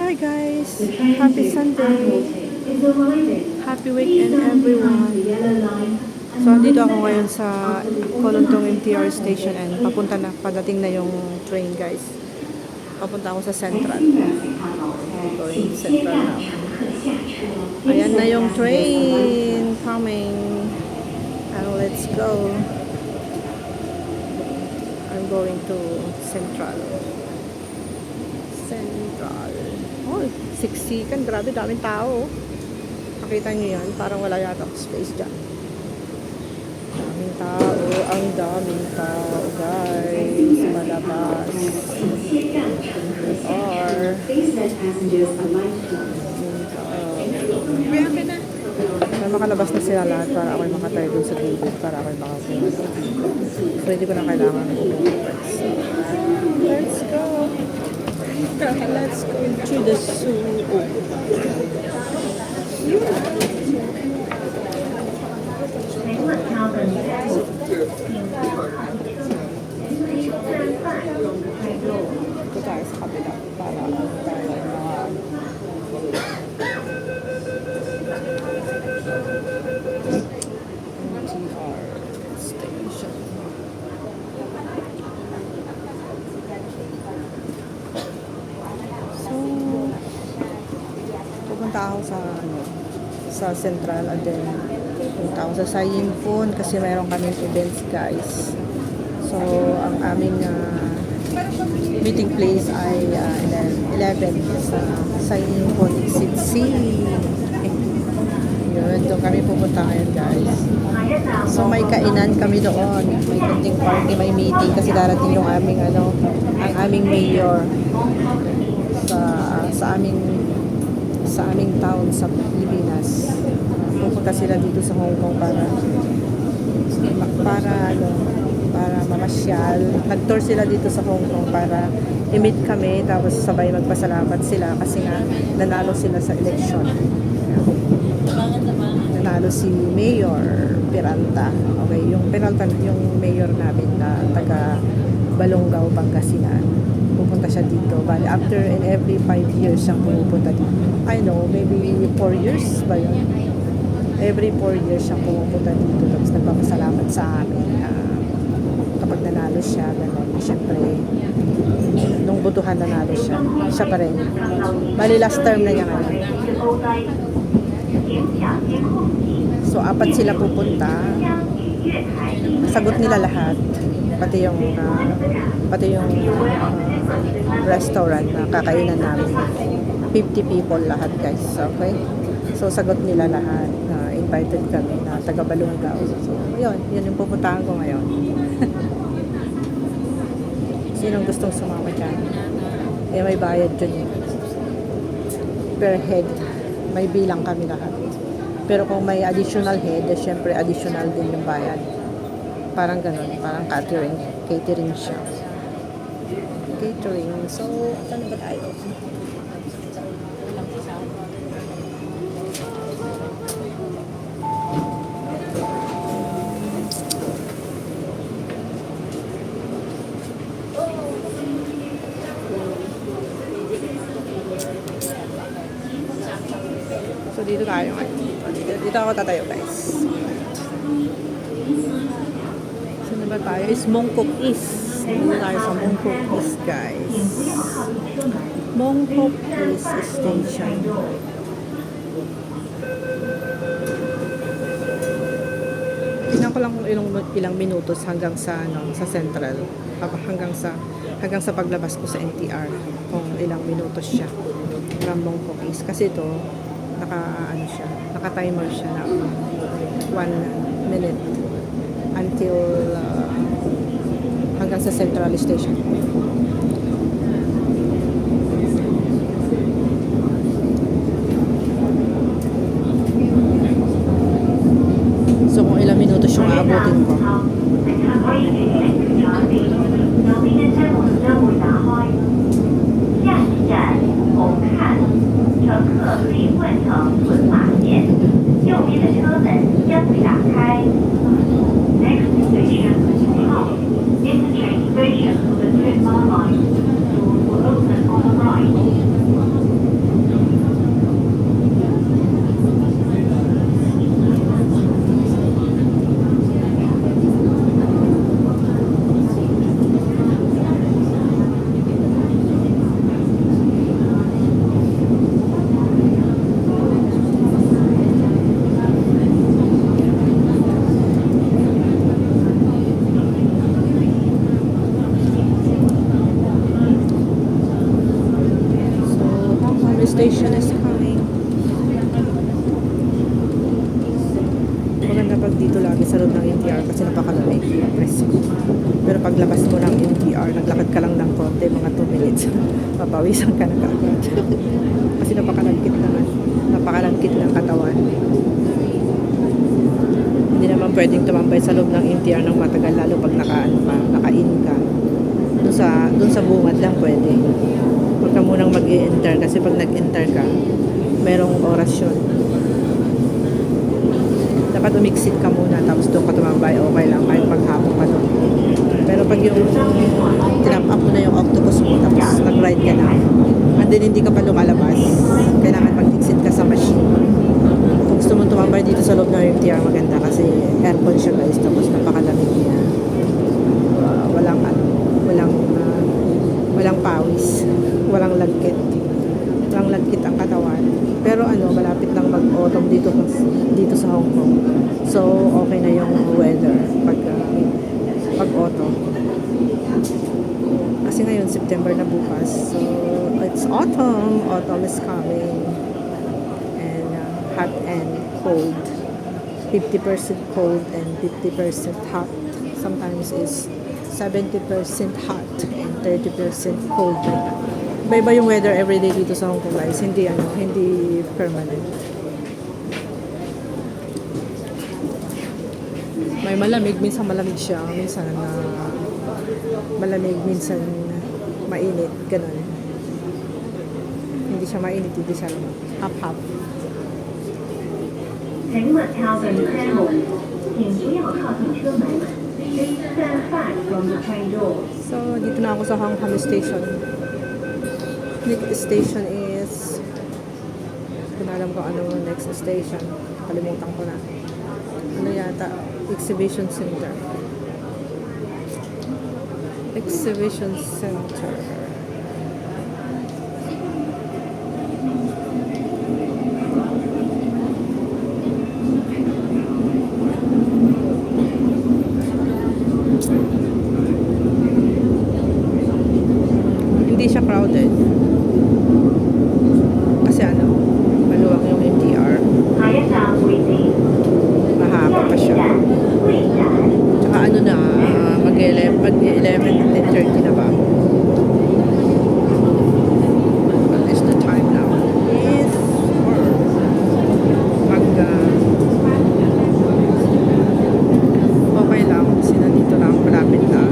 Hi guys, happy Sunday, happy weekend everyone. So andito ako ngayon sa Kolontong MTR station and padating na yung train guys. Papunta ako sa Central. Going Central na. Ayan na yung train coming. And let's go. I'm going to Central. Oh, 6 kan. Grabe, daming tao. Makita nyo yan. Parang wala yata space dyan. Daming tao. Ang daming tao, guys. Malabas. Or may makalabas na sila lahat para ako'y makatayo dun sa table. Para ako'y makapunod. So, hindi ko na kailangan so, let's go. Let's go to the zoo. Ito tayo sa kabila para MTR station. Pupunta ako sa Central and then pupunta ako sa Sayimpon kasi mayroon kaming events guys. So ang aming meeting place ay 11 sa Sayimpon Exit C. Yun, doon kami pupunta ngayon guys. So may kainan kami doon, may kunting party, may meeting kasi darating yung aming ang aming mayor sa aming town sa Pilipinas. Pupunta sila dito sa Hong Kong para mamasyal. Nag-tour sila dito sa Hong Kong para i-meet kami tapos sabay magpasalamat sila kasi nga nanalo sila sa election. Nanalo si Mayor Peralta. Okay, yung Peralta yung mayor namin na taga Balongaw, Pangasinan. Pupunta siya dito. Bali, after and every 5 years siyang pumupunta dito. I know, maybe 4 years ba yun? Every 4 years siyang pumupunta dito. Tapos nagpapasalamat sa amin kapag nanalo siya, gano'n. Siyempre, nung butuhan nanalo siya, siya pa rin. Bali, last term na niya ngayon. So, 4 sila pupunta. Sagot nila lahat. Pati yung restaurant na kakainan namin. 50 people lahat guys. Okay? So sagot nila lahat na invited kami na taga Balongaw. So yun yung pupuntahan ko ngayon. Sinong gustong sumama dyan? Eh may bayad dyan per head. May bilang kami lahat. Pero kung may additional head, syempre additional din yung bayad. Parang ganun, parang catering siya. Catering. So, ano ba tayo? So, dito tayo ngayon. Dito ako tatayo, guys. Saan ba tayo? Is Mongkok East. Dito tayo sa Mongkok East, guys. Mongkok East Station. Tingnan ko lang kung ilang minutos hanggang sa Central. Hanggang sa paglabas ko sa NTR. Kung ilang minutos siya. From Mongkok East. Kasi ito, naka-timer siya na 1 minute until hanggang sa Central Station. So kung ilang minutos yung aabutin ko. station is coming. Maganda pag dito lagi sa loob ng NTR kasi napakalamig, presko. Pero paglabas mo ng NTR, naglakad ka lang ng konti, mga 2 minutes, papawisan ka na kaagad. Kasi napakalagkit ng katawan. Hindi naman pwedeng tumambay sa loob ng NTR ng matagal, lalo pag naka-in ka. Doon sa bungad lang pwede. Huwag ka munang mag-i-enter kasi pag nag-enter ka, merong oras yun. Dapat umiksit ka muna tapos doon ka tumambay, okay lang kahit maghapon ka doon. Pero pag yung tinap up mo na yung octopus mo tapos nag-ride ka na and then hindi ka pa lumalabas, kailangan mag-exit ka sa machine. Kung gusto mong tumambay dito sa loob ng MTR, maganda kasi aircon siya guys, tapos napakalamig niya. Walang pawis, walang lagkit ang katawan. Pero malapit lang mag-autumn dito sa Hong Kong. So okay na yung weather pag autumn. Kasi ngayon September na bukas. So it's autumn is coming. And hot and cold. 50% cold and 50% hot. Sometimes is 70% hot and 30% cold. Iba-iba yung weather everyday dito sa Hong Kong guys. Hindi permanent. May malamig, minsan malamig siya, minsan malamig, minsan mainit, ganun. Hindi siya mainit, hindi siya half-half. 请勿靠近车門，請不要靠近車門。Please stand back from the train door. So, dito na ako sa Hong Kong Station. Next station is, hindi na alam ko ano next station. Kalimutan ko na. Ano yata? Exhibition Center. Exhibition Center. Hindi siya crowded. Kasi maluwag yung MTR. Mahaba pa siya. Tsaka mag-11 at 10:30 na ba? What is the time now? Is okay lang kasi nandito lang malapit na.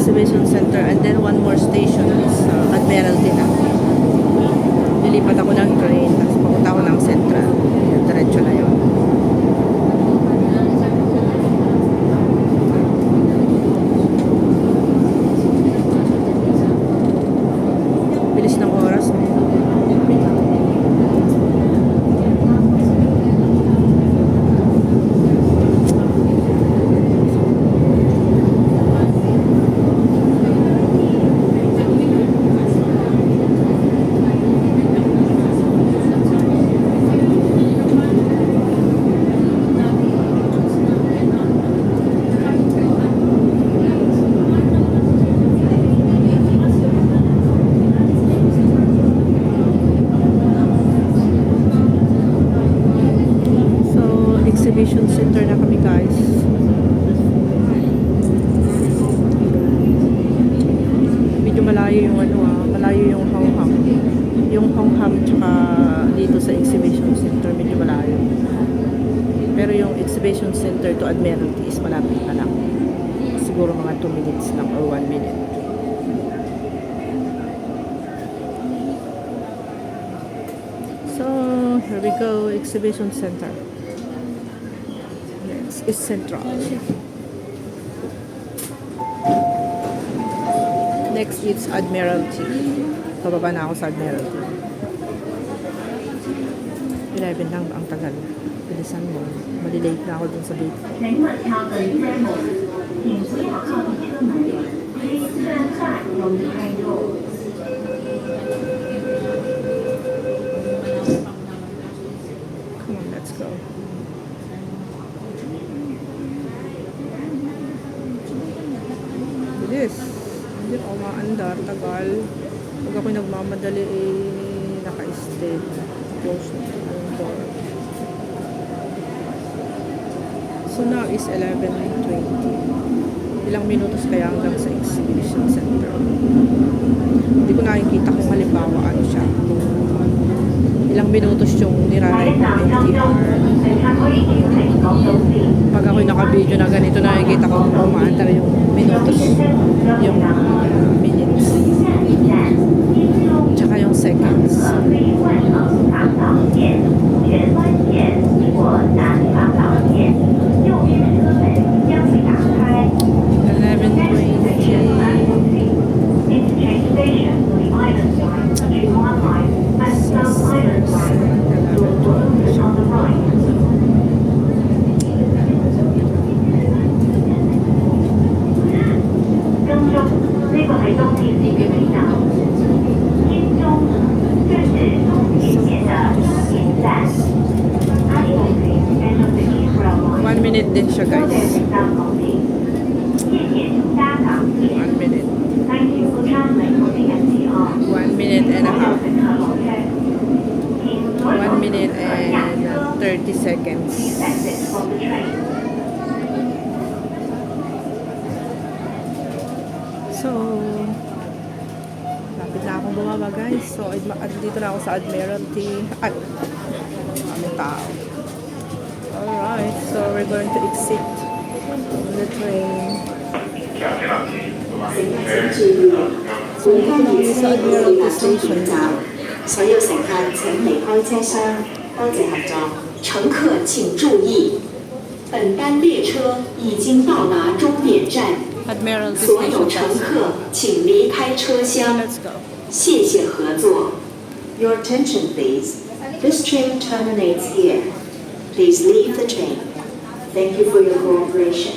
Exhibition Center and then one more station is Admiralty na. Lilipat ako ng train tapos papunta ako ng Central. Ayan, diretso na yun. Bilis ng oras. Exhibition Center na kami guys. Medyo malayo yung malayo yung Hong Kong. Yung Hong Kong tsaka dito sa Exhibition Center medyo malayo. Pero yung Exhibition Center to Admiralty is malapit na lang. Siguro mga 2 minutes lang or 1 minute. So, Here we go, Exhibition Center. Yes, it's central. Next is Admiralty. Pababa na ako sa Admiralty. 11 lang ang tagal. Bilisan mo. Malilate na ako dun sa date. 乘客调整车门，请不要靠近车门，Please stand back from the train door. Come on, let's go. Bilis. Hindi ako maandar. Tagal. Pag ako nagmamadali, naka-stay. Close na yung door. So now is 11:20. Ilang minutos kaya hanggang sa exhibition center. Hindi ko nakikita kung halimbawa ano siya. Ilang minutos yung niraride 来 ng 到张 NTR. 中，乘客可以进行高收费。 Pag ako'y naka-video na ganito, nakikita ko kung umaandar yung minutos, yung minutes, 下一站，金钟。 tsaka yung seconds. 可以换乘长岛线、荃湾线或南长岛线，右边车门将会打开。 11:20. Interchange station for the Island Line, Chuan Line, and South Island Line. Your room is on the right. 金鐘呢個係東鐵線嘅尾站，金鐘這是東鐵線的終點站。Admiralty and of the East Rail Line. 1 minute din siya, 多謝 guys. 乘搭港鐵，謝謝搭港鐵。 1 minute. Thank you for traveling on the MTR. 1 minute and a half. 1 1 minute and 30 seconds. Exit from the train. So, lapit na akong bumaba, guys. So, dito na ako sa Admiralty. Ay, maraming tao. Alright, so we're going to exit the train. So, dito na kami sa Admiralty Station. 所有乘客請離開車廂，多謝合作。乘客請注意，本班列車已經到達終點站， Admiralty 所有 Station. 乘客請離開車廂， Let's go. 謝謝合作。Your attention, please. This train terminates here. Please leave the train. Thank you for your cooperation.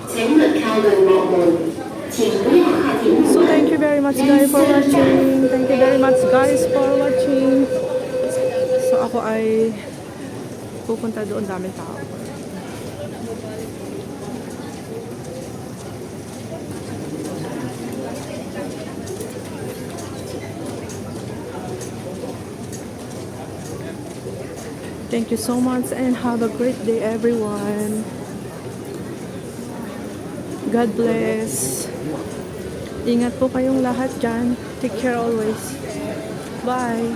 請勿靠近幕門，請不要靠近幕 So 門。 thank you very much guys for watching. Thank you very much guys for watching. So ako ay pupunta doon, daming tao. Thank you so much and have a great day everyone. God bless. Ingat po kayong lahat dyan. Take care always. Bye.